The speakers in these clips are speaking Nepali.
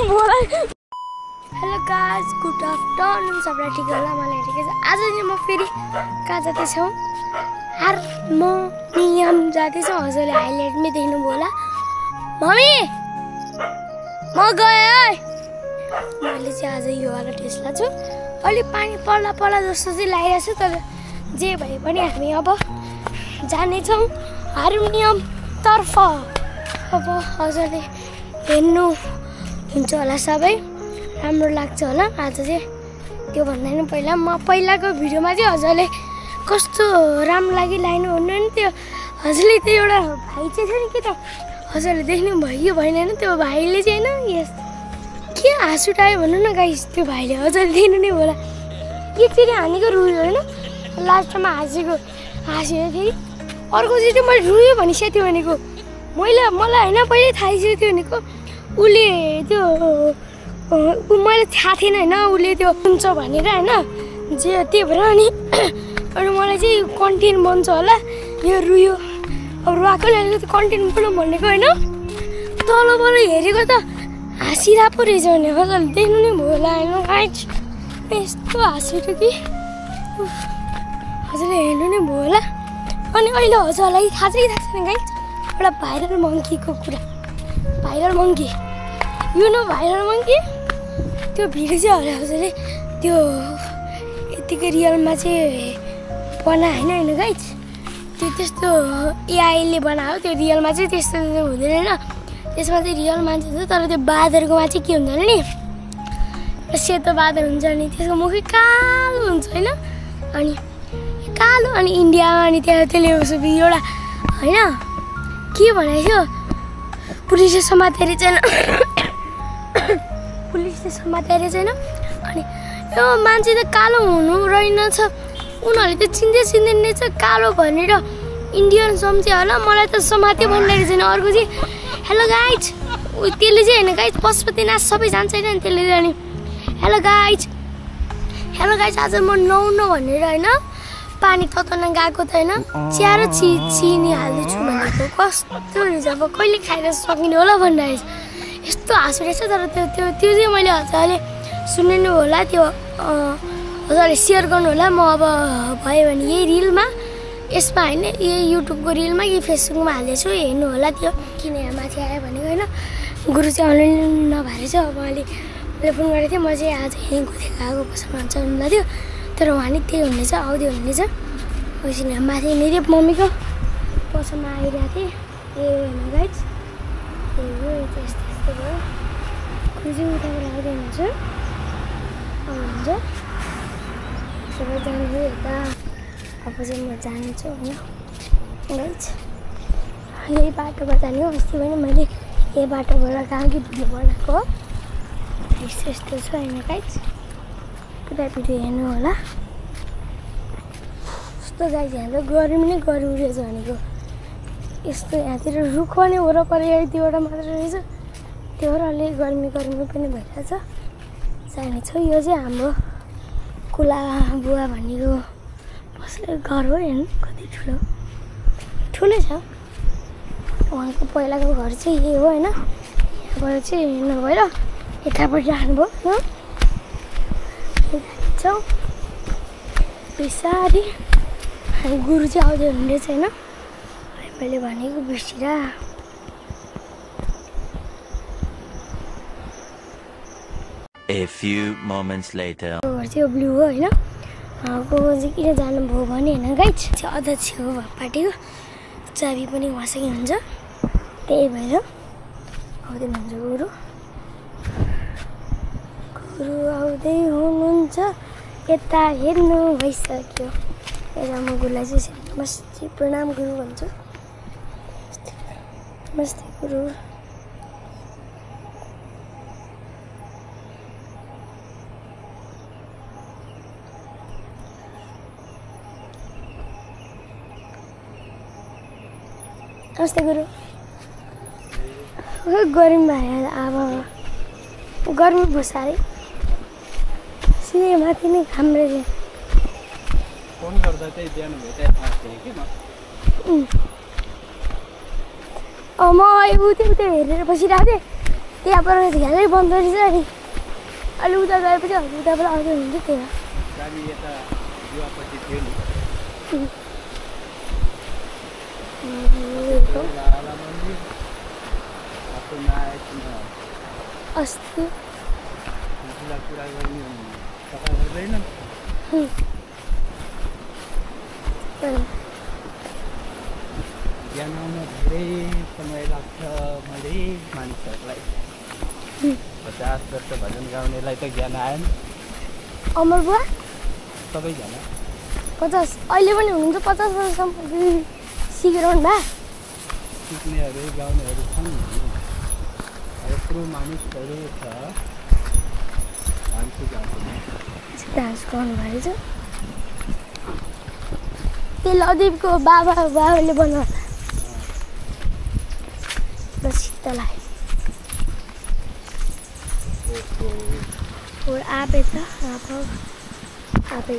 बोला हेलो गाइस गुड आफ्टरनुन सबैलाई ठिक होला मलाई ठिकै छ आज नि म फेरि कहाँ जाँदैछौ हार्मोनियम जाँदैछौ हजुरले हाइलाइटमै देख्नुभयो होला मम्मी म गएँ है मैले चाहिँ आज यो वाला टेस्ला छु अलि पानी पर्ला पर्ला जस्तो चाहिँ लागिरहेको छ तर जे भए पनि हामी अब जानेछौँ हार्मोनियम तर्फ अब हजुरले हेर्नु हुन्छ होला सबै राम्रो लाग्छ होला आज चाहिँ त्यो भन्दा नि पहिला म पहिलाको भिडियोमा चाहिँ हजुरले कस्तो राम्रो लागि लाइनु भन्नु नि त्यो हजुरले त्यो एउटा भाइ चाहिँ छ नि के त हजुरले देख्नु भयो भएन त्यो भाइले चाहिँ होइन यस के हाँस उठायो भन्नु न गाइस त्यो भाइले हजुरले देख्नु नै होला एकचोटि हानेको रुयो होइन लास्टमा हाँसेको हाँस्यो फेरि अर्कोचोटि मैले रुयो भनिसकेको थियो भनेको मलाई होइन पहिल्यै थाहा थियो भनेको उसले त्यो मैले थाहा थिएन होइन उसले त्यो हुन्छ भनेर होइन जे त्यही भएर अनि मलाई चाहिँ कन्टेन्ट बन्छ होला यो रुयो अब रुवाकोले त कन्टेन्ट बनाउँ भनेको होइन तलबाट हेरेको त हाँसिरहेको पो रहेछ भने हजुरले देख्नु नै भयो होला होइन गाइस यस्तो हाँसेको कि हजुरले हेर्नु नै भयो होला अनि अहिले हजुरलाई थाहा छैन गाइस एउटा भाइरल मङ्कीको कुरा viral monkey you know viral monkey त्यो भिडियो चाहिँ हजुरले त्यो यतिकै रियलमा चाहिँ बनायो होइन गाइस त्यो त्यस्तो एआईले बनायो त्यो रियलमा चाहिँ त्यस्तो हुँदैन होइन त्यसमा चाहिँ रियल मान्छे हुन्छ तर त्यो बाँदरकोमा चाहिँ के हुँदैन नि सेतो बाँदर हुन्छ नि त्यसको मुखै कालो हुन्छ होइन अनि कालो अनि इन्डियामा अनि त्यहाँ त्यसले एउटा होइन के भनेको थियो पुलिसले समातेर छैन पुलिसले समातेर छैन अनि यो मान्छे त कालो हुनु रहेनछ उनीहरूले त चिन्दैन रहेछ कालो भनेर इन्डियन सम्झ्यो होला मलाई त समात्यो भनिरहेको छैन अर्को चाहिँ हेलो गाइज त्यसले चाहिँ होइन गाइज पशुपतिनाथ सबै जान्छ होइन त्यसले चाहिँ अनि हेलो गाइज आज म नुहाउनु भनेर होइन पानी तताउन गएको त होइन चिया र चिनी हाल्दैछु भनेको कस्तो रहेछ अब कहिले खाएर सकिने होला भनिरहेछ यस्तो हाँसो रहेछ तर त्यो चाहिँ मैले हजुरले सुन्नु होला त्यो हजुरले सेयर गर्नु होला म अब भयो भने यही रिलमा यसमा होइन यही युट्युबको रिलमा यही फेसबुकमा हाल्दैछु हेर्नु होला त्यो किन यहाँ माथि आयो भनेको होइन गुरु चाहिँ अनलाइन नभएर चाहिँ अब मैले फोन गरेको थिएँ म चाहिँ आज यहीँको थिएँ गएको बस्नु भन्छ भन्नु थियो तर उहाँ नि त्यही हुनेछ आउँदै हुनेछ एकछिन माथि मेरो मम्मीको पसलमा आइरहेको थिएँ ए होइन गाइस ए हो यस्तो भयो खुसी उठाएर आउँदै हुनुहुन्छ आउनुहुन्छ सबै जानु यता अब चाहिँ म जान्छु होइन गाइस यही बाटोबाट जाने हो अस्ति पनि मैले यही बाटोबाट कहाँ कि भिडियो बनाएको हो यस्तो छ होइन गाइस पुरा भिडियो हेर्नु होला यस्तो गाइस यहाँ त गर्मी नै गर्मी रहेछ भनेको यस्तो यहाँतिर रुख पनि वरपर यतिवटा मात्र रहेछ त्यो भएर अलिक गर्मी पनि भइरहेछ जाने छ यो चाहिँ हाम्रो कुला बुवा भनेको घर हो हेर्नु कति ठुलै छ उहाँको पहिलाको घर चाहिँ यही हो होइन यहाँबाट चाहिँ हिँड्नु भएर यतापट्टि राख्नुभयो जान्छौँ पछाडि गुरु चाहिँ आउँदै हुँदैछ होइन मैले भनेको बिर्सिरा A few moments later. घर चाहिँ ब्लू हो होइन उहाँको चाहिँ किन जानुभयो भने होइन गाइस चाहिँ अध्यक्ष हो पार्टीको चाबी पनि उहाँसँगै हुन्छ त्यही भएर आउँदै हुनुहुन्छ गुरु आउँदै हुनुहुन्छ यता हेर्नु भइसक्यो यता म गुरुलाई चाहिँ नमस्ते प्रणाम गुरु भन्छु नमस्ते गुरु नमस्ते गुरु गर्मी भयो अब गर्मी बसारे सिधै माथि नै घाम रहेछ फोन गर्दा चाहिँ बिहान भेटाइ थाहा थिएँ कि म म उतै हेरेर बसिरहेको थिएँ त्यहाँ पर धेरै बन्द रहेछ अनि अहिले उता गएपछि उताबाट आउँदै हुन्थ्यो त्यहाँ गाडी यता युवापट्टि थियो नि लाला मन्दिर आफ्नो नआएकिन अस्ति ठुल्ठुला कुरा गर्ने पत्ता गर्दैन ज्ञान आउन धेरै समय लाग्छ मैले मानिसहरूलाई 50 वर्ष भजन गाउनेलाई त ज्ञान आएन अमर बुवा सबैजना 50 अहिले पनि हुनुहुन्छ 50 वर्षसम्म सिकिरहनु भए सिक्नेहरू गाउनेहरू छन् यत्रो मानिसहरू छ डान्स गर्नुभएको छ त्यो लदिपको बाबाले बनाउनु ल शीतलाई और आबे त आबे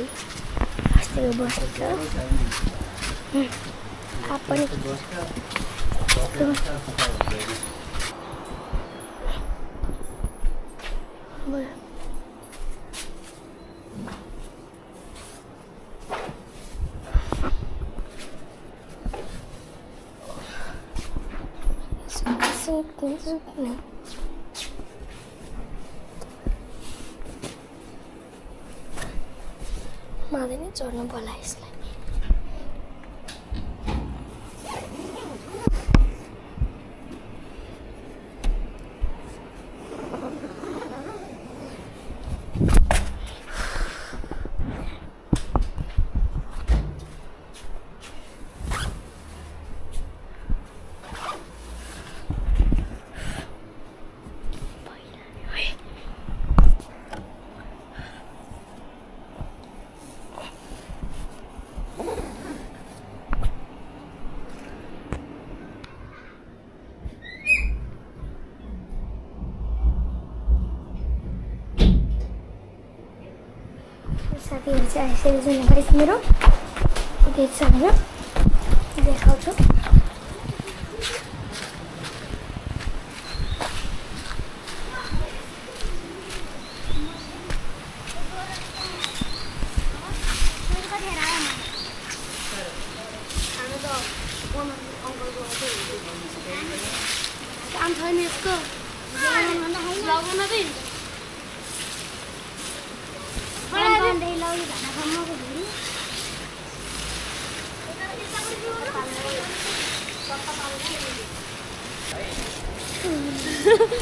अस्तिको बसेको आप पनि मादैन चढ्नु बोला यसलाई साथीहरू चाहिँ आइसकेको छ गाइस मेरो देख्छ होइन देखाउँछु काम छैन यसको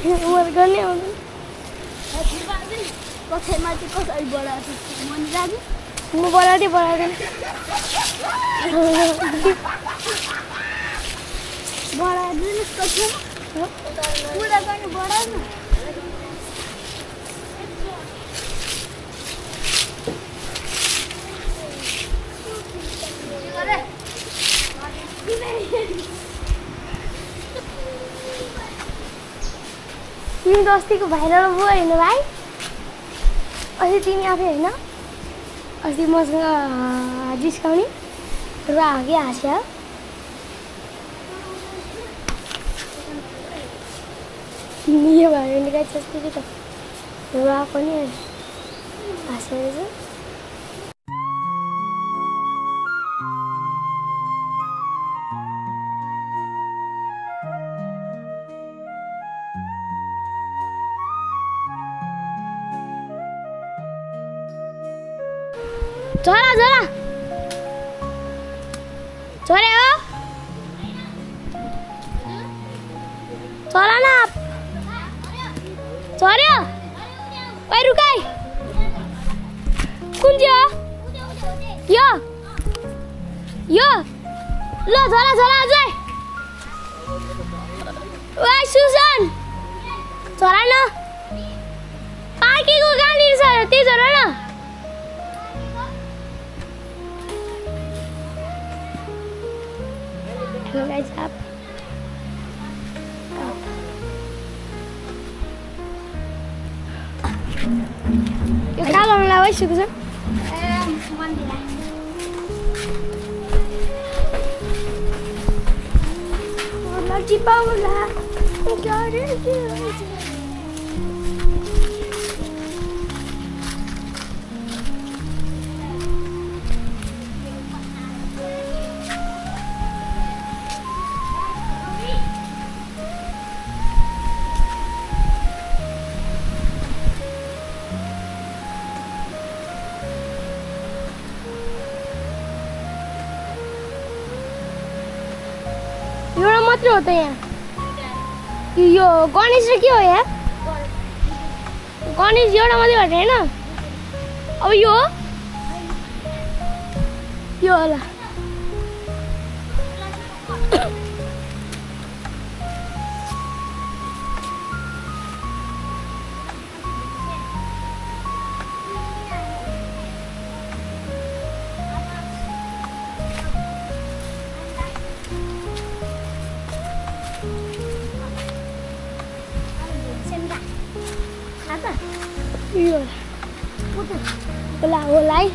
उमर गर्ने आउँदैन कक्षामा चाहिँ कसरी बढाएको म बढाउँदै बढाउँदैन बढाउँदैन कक्षामा पुरा गर्ने बढाउनु तिमी त अस्तिको भाइरल भयो होइन भाइ अस्ति तिमी आफै होइन अस्ति मसँग जिस्काउने र आगे हाँस्या तिमी यो भयो भने गाई जस्तै त र पनि हाँसेको छ चला चला चले हो चला न चल्यो ओइ रुकाई कुन चाहिँ हो यो ल चला चला अझै ओइ सुसन चला न पार्कीको कहाँनिर छ त्यही चला न guys up yo kalau melawai sih tuh lagi bawa lah मात्र हो त यहाँ यो गणेश र के हो यहाँ गणेश एउटा मात्रै भन्छ हैन अब यो होला होला है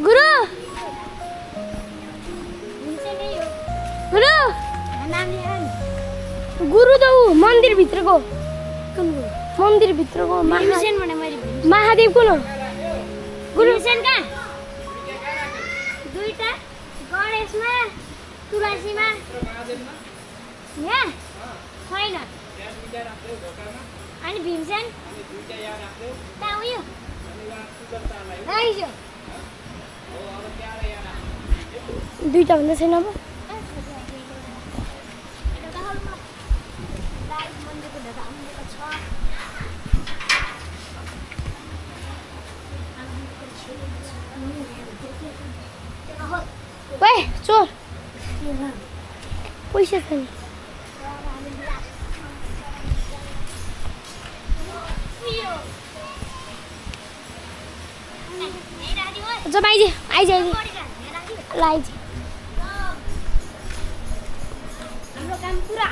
गुरु गुरु त ऊ मन्दिरभित्रको महादेव कुन हो गुरु दुईटा गणेशमा तुलसीमा यहाँ छैन अनि भीमसेन उयो दुईटा भन्दा छैन अब चोर पैसा छैन जब आइज ल आइज हाम्रो काम पुरा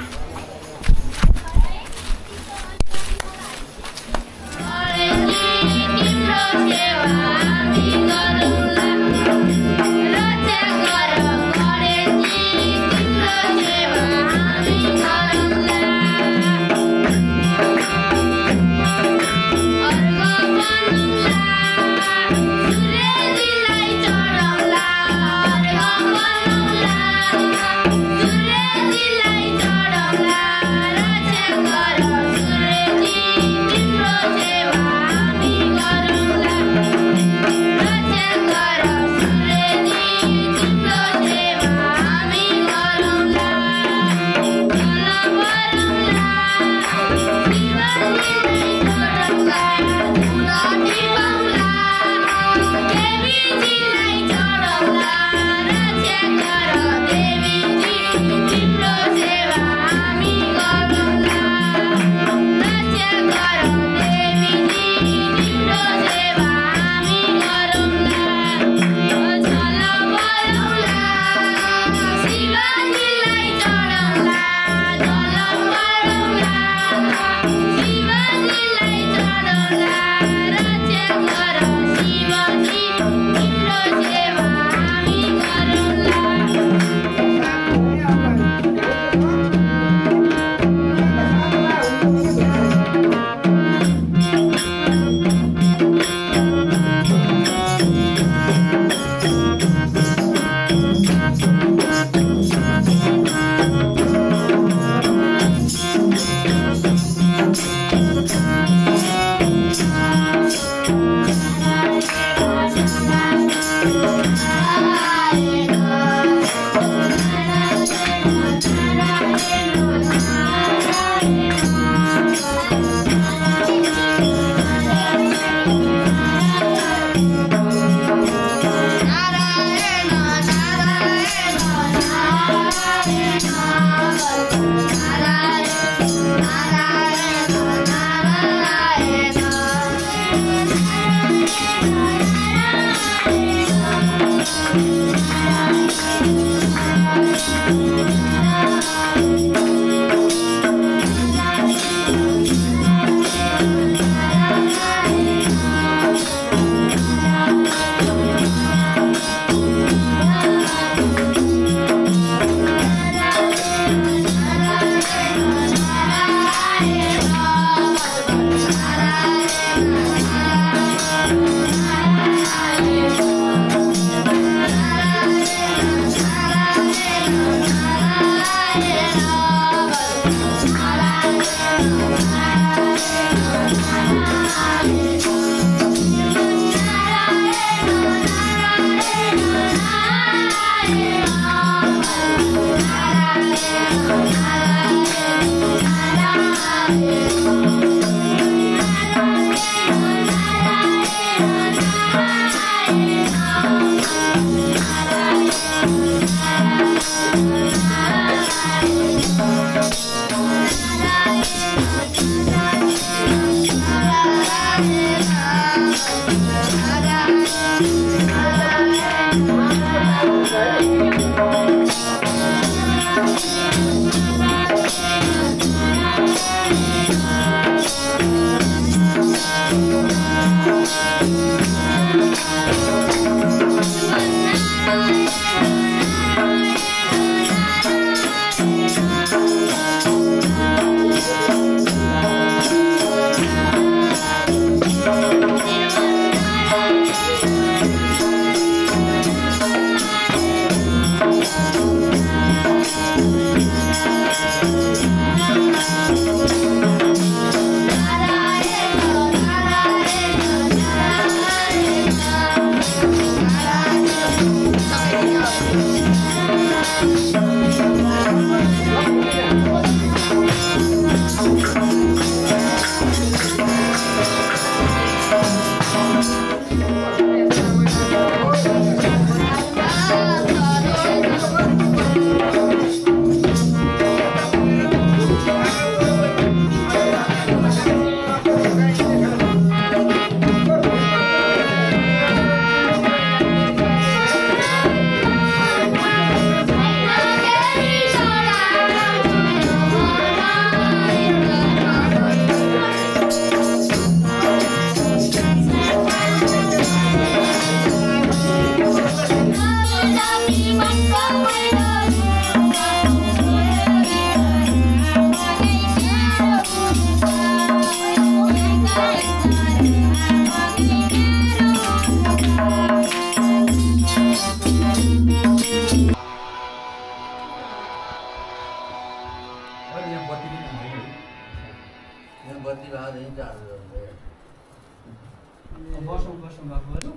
बसौँ बाबुहरू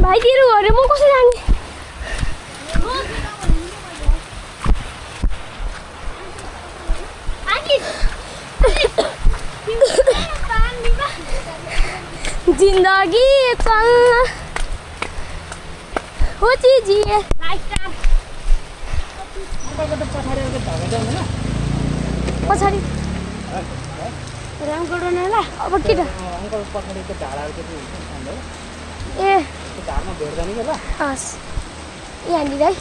भाइ तिरो अरे म कसरी जाने जिन्दगी चल्न हो जिए पछाडि रामगढ होला अब के त ए झारमा भेट्दा नि ल हस् यहाँनिर है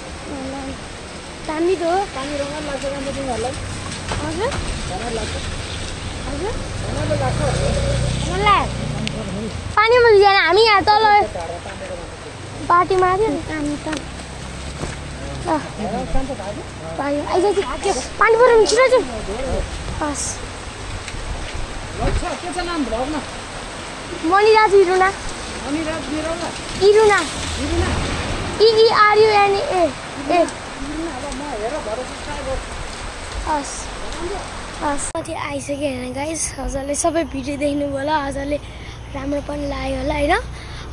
दामी त हो पानी रङ लाग्छ राम्रो तिमीहरूलाई हजुर लाग्छ हजुर राम्रो लाग्छ मलाई पानीमा भिजेन हामी यहाँ तल बाटी मार्यो हामी त आइज पानी पऱ्यो छिटो चाहिँ हस् के छ नाम भ्लगमा मणिराज इरुना मणिराज बिरला इरुना इरुना EERUNA हस् हस् कति आइसक्यो होइन गाइस हजुरले सबै भिडियो देख्नुभयो होला हजुरले राम्रो पनि लाग्यो होला होइन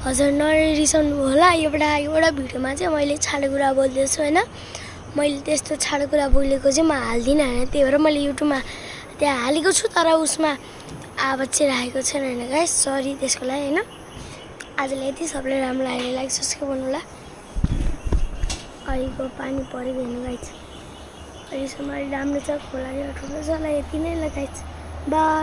हजुर नरिसाउनु होला एउटा भिडियोमा चाहिँ मैले छाडो कुरा बोल्दैछु होइन मैले त्यस्तो छाडो कुरा बोलेको चाहिँ म हाल्दिनँ होइन त्यही भएर मैले युट्युबमा त्यहाँ हालेको छु तर उसमा आवाज चाहिँ राखेको छैन होइन गाइस सरी त्यसको लागि होइन आजलाई यति सबैलाई राम्रो लाग्यो लाइक सब्सक्राइब गर्नु होला अहिलेको पानी परिँदैन गाइस अहिलेसम्म राम्रो छ खोला ठुलो छ यति नै ल गाइस बाई